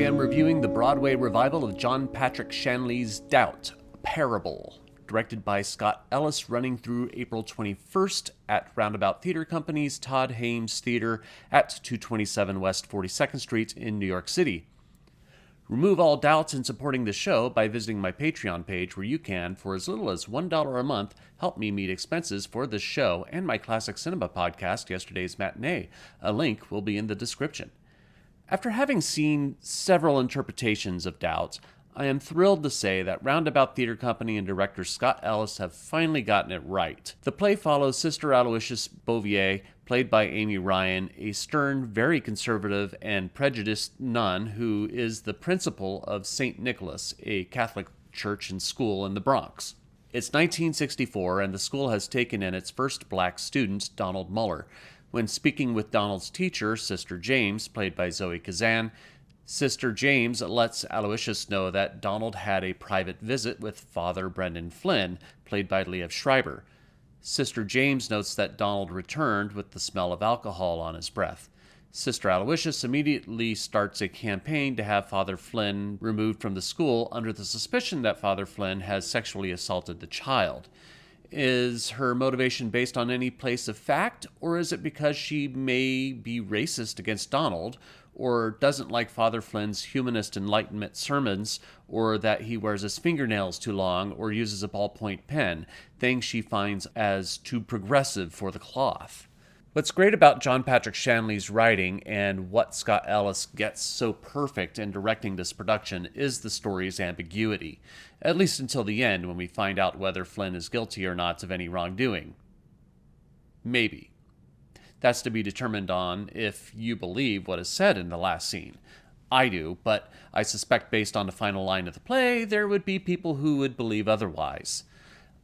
am reviewing the Broadway revival of John Patrick Shanley's Doubt, a Parable, directed by Scott Ellis, running through April 21st at Roundabout Theater Company's Todd Haynes Theater at 227 West 42nd Street in New York City. Remove all doubts in supporting the show by visiting my Patreon page, where you can, for as little as $1 a month, help me meet expenses for this show and my classic cinema podcast, Yesterday's Matinee. A link will be in the description. After having seen several interpretations of Doubt, I am thrilled to say that Roundabout Theater Company and director Scott Ellis have finally gotten it right. The play follows Sister Aloysius Beauvier, played by Amy Ryan, a stern, very conservative, and prejudiced nun who is the principal of St. Nicholas, a Catholic church and school in the Bronx. It's 1964, and the school has taken in its first black student, Donald Muller. When speaking with Donald's teacher, Sister James, played by Zoe Kazan, Sister James lets Aloysius know that Donald had a private visit with Father Brendan Flynn, played by Liev Schreiber. Sister James notes that Donald returned with the smell of alcohol on his breath. Sister Aloysius immediately starts a campaign to have Father Flynn removed from the school under the suspicion that Father Flynn has sexually assaulted the child. Is her motivation based on any place of fact, or is it because she may be racist against Donald, or doesn't like Father Flynn's humanist enlightenment sermons, or that he wears his fingernails too long or uses a ballpoint pen, things she finds as too progressive for the cloth? What's great about John Patrick Shanley's writing and what Scott Ellis gets so perfect in directing this production is the story's ambiguity, at least until the end when we find out whether Flynn is guilty or not of any wrongdoing. Maybe. That's to be determined on if you believe what is said in the last scene. I do, but I suspect based on the final line of the play, there would be people who would believe otherwise.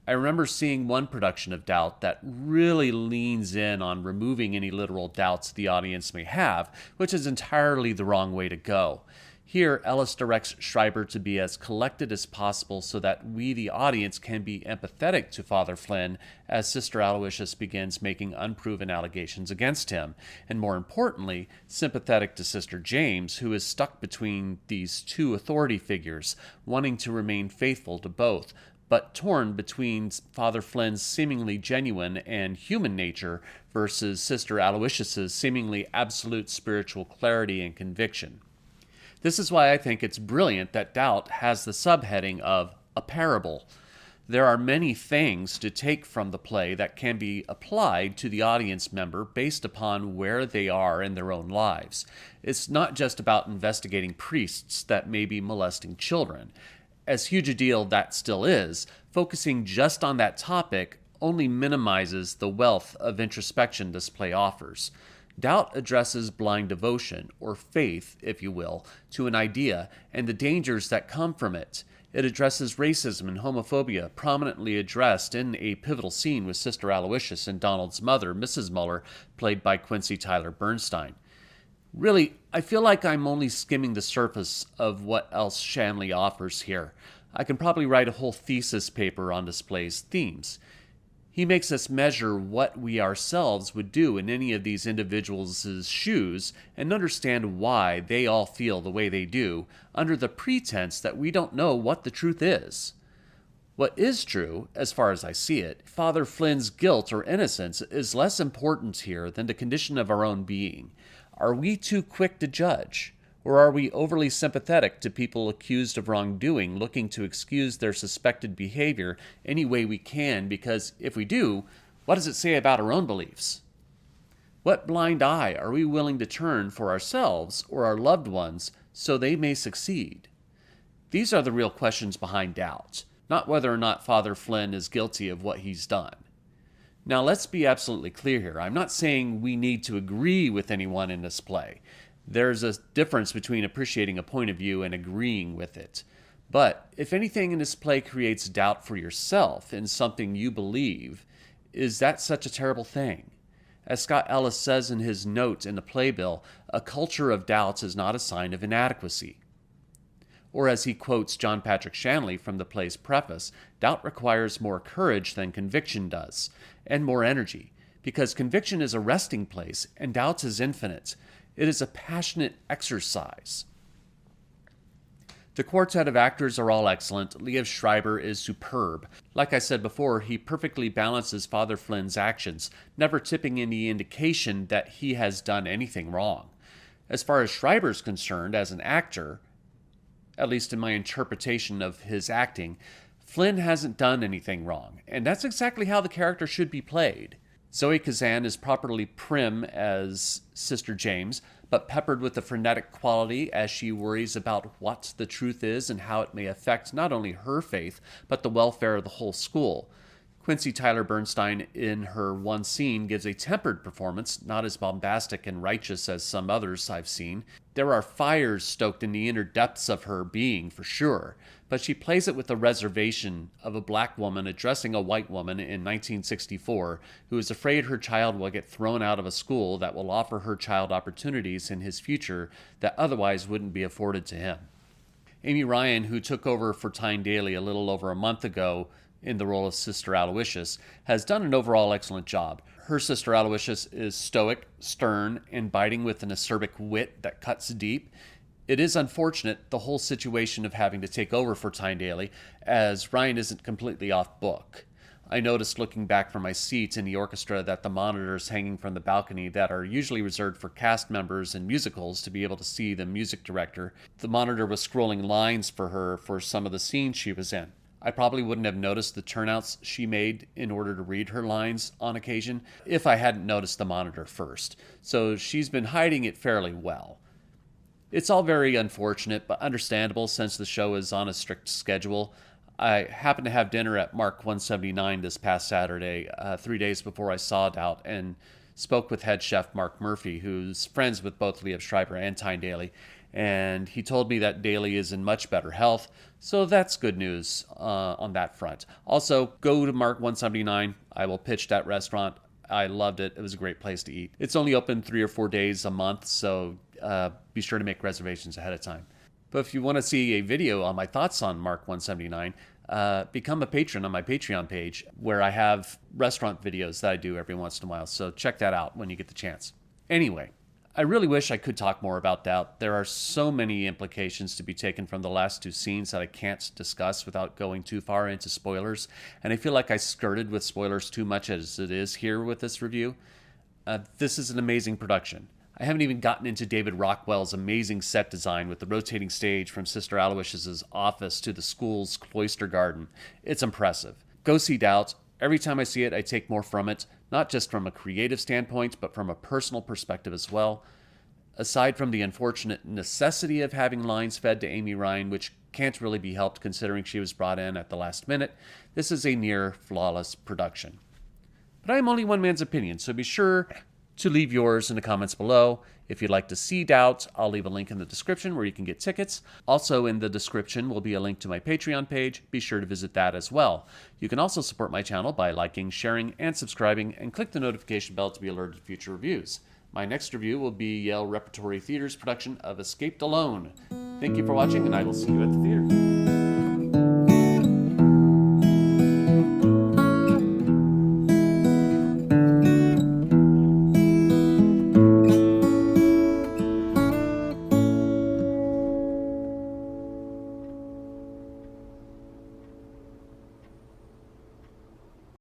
I remember seeing one production of Doubt that really leans in on removing any literal doubts the audience may have, which is entirely the wrong way to go. Here, Ellis directs Schreiber to be as collected as possible so that we, the audience, can be empathetic to Father Flynn as Sister Aloysius begins making unproven allegations against him, and more importantly, sympathetic to Sister James, who is stuck between these two authority figures, wanting to remain faithful to both, but torn between Father Flynn's seemingly genuine and human nature versus Sister Aloysius's seemingly absolute spiritual clarity and conviction. This is why I think it's brilliant that Doubt has the subheading of a parable. There are many things to take from the play that can be applied to the audience member based upon where they are in their own lives. It's not just about investigating priests that may be molesting children. As huge a deal that still is, focusing just on that topic only minimizes the wealth of introspection this play offers. Doubt addresses blind devotion, or faith, if you will, to an idea and the dangers that come from it. It addresses racism and homophobia, prominently addressed in a pivotal scene with Sister Aloysius and Donald's mother, Mrs. Muller, played by Quincy Bernstine. Really, I feel like I'm only skimming the surface of what else Shanley offers here. I can probably write a whole thesis paper on this play's themes. He makes us measure what we ourselves would do in any of these individuals' shoes and understand why they all feel the way they do, under the pretense that we don't know what the truth is. What is true, as far as I see it, Father Flynn's guilt or innocence is less important here than the condition of our own being. Are we too quick to judge? Or are we overly sympathetic to people accused of wrongdoing, looking to excuse their suspected behavior any way we can, because if we do, what does it say about our own beliefs? What blind eye are we willing to turn for ourselves or our loved ones so they may succeed? These are the real questions behind Doubt, not whether or not Father Flynn is guilty of what he's done. Now, let's be absolutely clear here. I'm not saying we need to agree with anyone in this play. There's a difference between appreciating a point of view and agreeing with it. But if anything in this play creates doubt for yourself in something you believe, is that such a terrible thing? As Scott Ellis says in his note in the playbill, a culture of doubts is not a sign of inadequacy. Or as he quotes John Patrick Shanley from the play's preface, doubt requires more courage than conviction does, and more energy, because conviction is a resting place and doubt is infinite. It is a passionate exercise. The quartet of actors are all excellent. Liev Schreiber is superb. Like I said before, he perfectly balances Father Flynn's actions, never tipping any indication that he has done anything wrong. As far as Schreiber's concerned as an actor, at least in my interpretation of his acting, Flynn hasn't done anything wrong, and that's exactly how the character should be played. Zoe Kazan is properly prim as Sister James, but peppered with a frenetic quality as she worries about what the truth is and how it may affect not only her faith, but the welfare of the whole school. Quincy Tyler Bernstine, in her one scene, gives a tempered performance, not as bombastic and righteous as some others I've seen. There are fires stoked in the inner depths of her being, for sure, but she plays it with the reservation of a black woman addressing a white woman in 1964 who is afraid her child will get thrown out of a school that will offer her child opportunities in his future that otherwise wouldn't be afforded to him. Amy Ryan, who took over for Tyne Daly a little over a month ago in the role of Sister Aloysius, has done an overall excellent job. Her Sister Aloysius is stoic, stern, and biting with an acerbic wit that cuts deep. It is unfortunate, the whole situation of having to take over for Tyne Daly, as Ryan isn't completely off book. I noticed looking back from my seat in the orchestra that the monitors hanging from the balcony that are usually reserved for cast members in musicals to be able to see the music director, the monitor was scrolling lines for her for some of the scenes she was in. I probably wouldn't have noticed the turnouts she made in order to read her lines on occasion if I hadn't noticed the monitor first, so she's been hiding it fairly well. It's all very unfortunate, but understandable since the show is on a strict schedule. I happened to have dinner at Mark 179 this past Saturday, 3 days before I saw Doubt, and spoke with head chef Mark Murphy, who's friends with both Liev Schreiber and Tyne Daly, and he told me that Daly is in much better health, so that's good news on that front. Also, go to Mark 179. I will pitch that restaurant. I loved it. It was a great place to eat. It's only open 3 or 4 days a month, so be sure to make reservations ahead of time. But if you want to see a video on my thoughts on Mark 179, become a patron on my Patreon page, where I have restaurant videos that I do every once in a while, so check that out when you get the chance. Anyway, I really wish I could talk more about Doubt. There are so many implications to be taken from the last 2 scenes that I can't discuss without going too far into spoilers, and I feel like I skirted with spoilers too much as it is here with this review. This is an amazing production. I haven't even gotten into David Rockwell's amazing set design with the rotating stage from Sister Aloysius' office to the school's cloister garden. It's impressive. Go see Doubt. Every time I see it, I take more from it, not just from a creative standpoint, but from a personal perspective as well. Aside from the unfortunate necessity of having lines fed to Amy Ryan, which can't really be helped considering she was brought in at the last minute, this is a near flawless production. But I am only one man's opinion, so be sure to leave yours in the comments below. If you'd like to see Doubt, I'll leave a link in the description where you can get tickets. Also in the description will be a link to my Patreon page. Be sure to visit that as well. You can also support my channel by liking, sharing, and subscribing, and click the notification bell to be alerted to future reviews. My next review will be Yale Repertory Theater's production of Escaped Alone. Thank you for watching, and I will see you at the theater.